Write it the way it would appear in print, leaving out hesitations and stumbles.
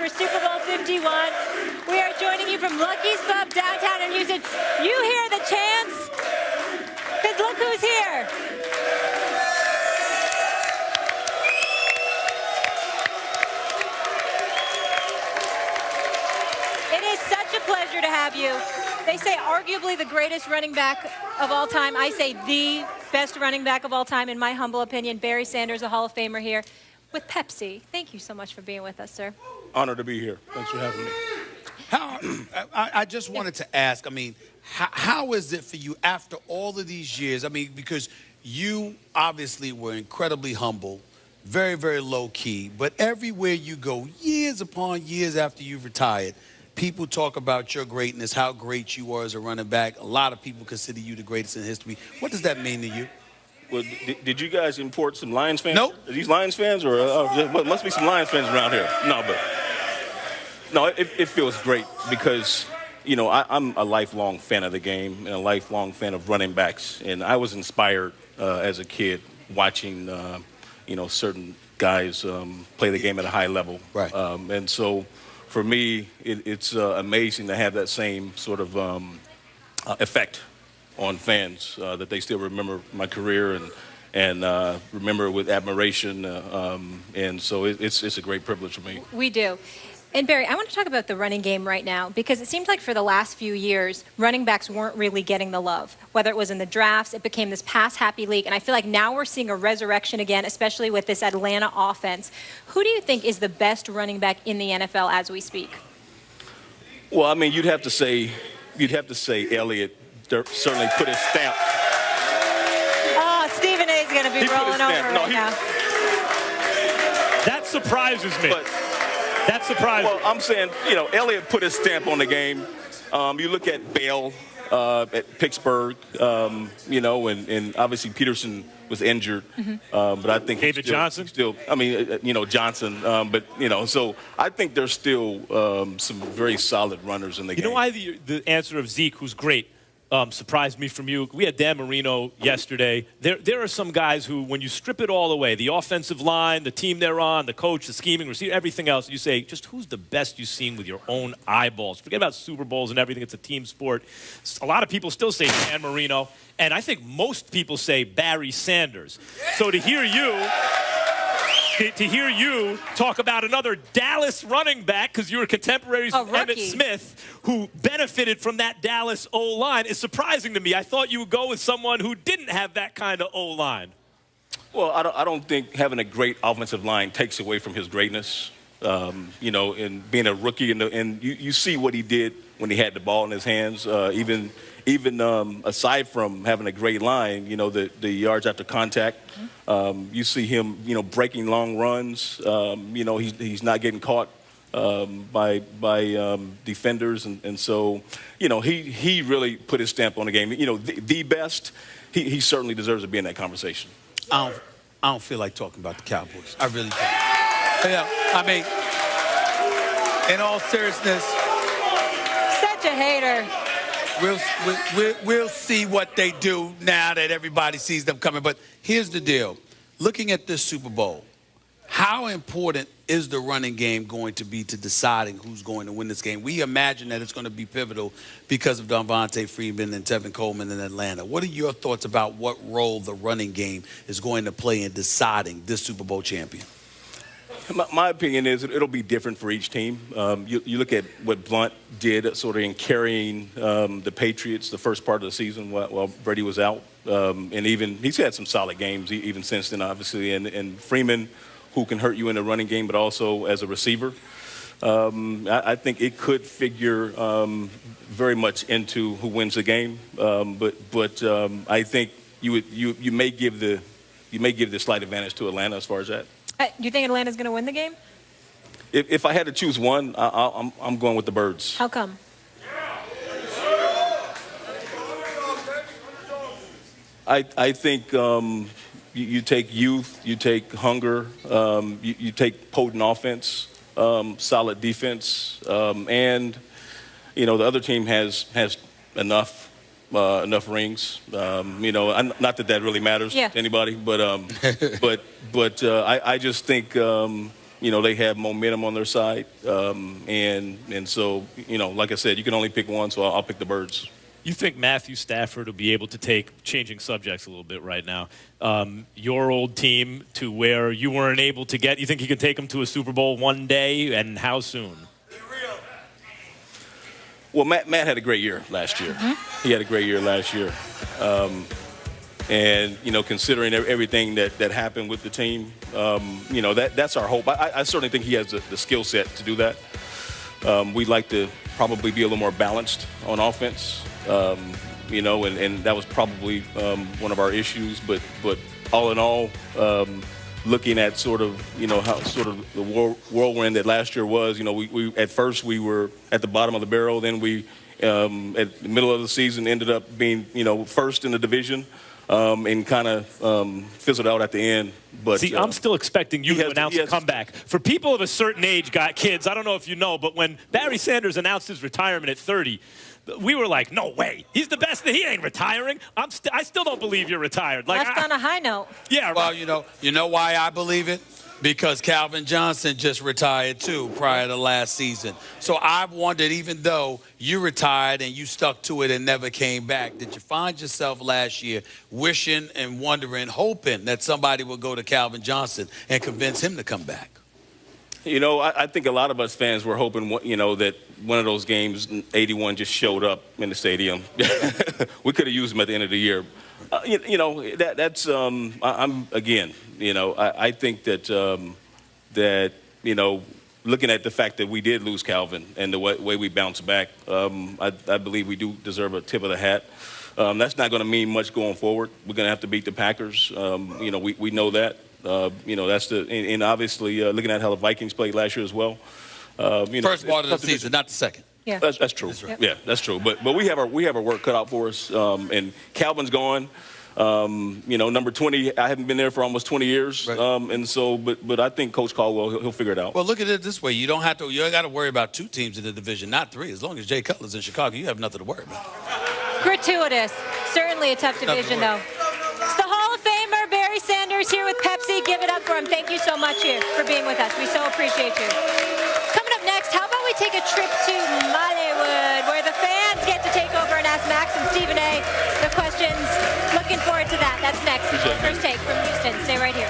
for Super Bowl 51. We are joining you from Lucky's Pub downtown in Houston. You hear the chants? Because look who's here. It is such a pleasure to have you. They say arguably the greatest running back of all time. I say the best running back of all time, in my humble opinion. Barry Sanders, a Hall of Famer here with Pepsi. Thank you so much for being with us, sir. Honor to be here. Thanks for having me. I just wanted to ask, I mean, how is it for you after all of these years? I mean, because you obviously were incredibly humble, very, very low-key, but everywhere you go, years upon years after you've retired, people talk about your greatness, how great you were as a running back. A lot of people consider you the greatest in history. What does that mean to you? Well, did you guys import some Lions fans? Nope. Are these Lions fans, or must be some Lions fans around here? No, it feels great because, you know, I'm a lifelong fan of the game and a lifelong fan of running backs. And I was inspired as a kid watching, you know, certain guys play the game at a high level. Right. And so for me, it's amazing to have that same sort of effect on fans, that they still remember my career and remember with admiration. And so it's a great privilege for me. We do. And Barry, I want to talk about the running game right now, because it seems like for the last few years, running backs weren't really getting the love. Whether it was in the drafts, it became this pass-happy league, and I feel like now we're seeing a resurrection again, especially with this Atlanta offense. Who do you think is the best running back in the NFL as we speak? Well, I mean, you'd have to say Elliott certainly put his stamp. Oh, Stephen A. is going to be rolling over right now. That surprises me. That's surprising. Well, I'm saying, you know, Elliott put his stamp on the game. You look at Bell at Pittsburgh, you know, and obviously Peterson was injured, but I think David Johnson. You know, Johnson, but you know, so I think there's still some very solid runners in the game. You know why the answer of Zeke, who's great, surprised me from you? We had Dan Marino yesterday. There are some guys who, when you strip it all away, the offensive line, the team they're on, the coach, the scheming, receiver, everything else, you say, just who's the best you've seen with your own eyeballs? Forget about Super Bowls and everything. It's a team sport. A lot of people still say Dan Marino, and I think most people say Barry Sanders. So to hear you talk about another Dallas running back, because you were contemporaries with Emmitt Smith, who benefited from that Dallas O-line, is surprising to me. I thought you would go with someone who didn't have that kind of O-line. Well, I don't think having a great offensive line takes away from his greatness. You know, and being a rookie, and you see what he did when he had the ball in his hands. Even aside from having a great line, you know, the yards after contact, you see him, you know, breaking long runs. You know, he's not getting caught by defenders, and so, you know, he really put his stamp on the game. You know, the best. He certainly deserves to be in that conversation. I don't feel like talking about the Cowboys. I really don't. Yeah, I mean, in all seriousness, such a hater. We'll see what they do now that everybody sees them coming. But here's the deal. Looking at this Super Bowl, how important is the running game going to be to deciding who's going to win this game? We imagine that it's going to be pivotal because of Devontae Freeman and Tevin Coleman in Atlanta. What are your thoughts about what role the running game is going to play in deciding this Super Bowl champion? My opinion is it'll be different for each team. You look at what Blunt did sort of in carrying the Patriots the first part of the season while Brady was out. And even he's had some solid games even since then, obviously. And Freeman, who can hurt you in the running game, but also as a receiver. I think it could figure very much into who wins the game. But I think you may give the slight advantage to Atlanta as far as that. Do you think Atlanta's going to win the game? If I had to choose one, I'm going with the Birds. How come? I think you take youth, you take hunger, you take potent offense, solid defense, and you know the other team has enough rings. You know, not that really matters to anybody, but I just think you know, they have momentum on their side. And so, you know, like I said, you can only pick one, so I'll pick the Birds. You think Matthew Stafford will be able to take, changing subjects a little bit right now, your old team to where you weren't able to get? You think he can take them to a Super Bowl one day, and how soon? Well, Matt had a great year last year. He had a great year last year. And, you know, considering everything that happened with the team, you know, that's our hope. I certainly think he has the skill set to do that. We'd like to probably be a little more balanced on offense, you know, and that was probably one of our issues. But all in all, looking at sort of, you know, how sort of the whirlwind that last year was, you know, we at first we were at the bottom of the barrel. Then we, at the middle of the season, ended up being, you know, first in the division. And kind of fizzled out at the end. But see, I'm still expecting you to announce a comeback. For people of a certain age, got kids, I don't know if you know, but when Barry Sanders announced his retirement at 30, we were like, no way. He's the best. He ain't retiring. I still don't believe you're retired. Like, left on a high note. Yeah. Well, you know why I believe it? Because Calvin Johnson just retired, too, prior to last season. So I've wondered, even though you retired and you stuck to it and never came back, did you find yourself last year wishing and wondering, hoping that somebody would go to Calvin Johnson and convince him to come back? You know, I think a lot of us fans were hoping, you know, that one of those games, 81, just showed up in the stadium. We could have used him at the end of the year. You know, that's I'm again, you know, I think that that, you know, looking at the fact that we did lose Calvin and the way we bounced back, I believe we do deserve a tip of the hat. That's not going to mean much going forward. We're going to have to beat the Packers. You know, we know that. You know, that's and obviously looking at how the Vikings played last year as well. You know, first part of the season, not the second. Yeah, that's true. That's right. Yeah, that's true. But we have our work cut out for us. And Calvin's gone. You know, number 20. I haven't been there for almost 20 years. Right. And so, but I think Coach Caldwell he'll figure it out. Well, look at it this way: you don't got to worry about 2 teams in the division, not 3. As long as Jay Cutler's in Chicago, you have nothing to worry about. gratuitous. Certainly a tough division, though. It's the Hall of Famer Barry Sanders here with Pepsi. Give it up for him. Thank you so much here for being with us. We so appreciate you. Coming up next, how about we take a trip to Mollywood, where the fans get to take over and ask Max and Stephen A. the questions. Looking forward to that. That's next. First Take from Houston. Stay right here.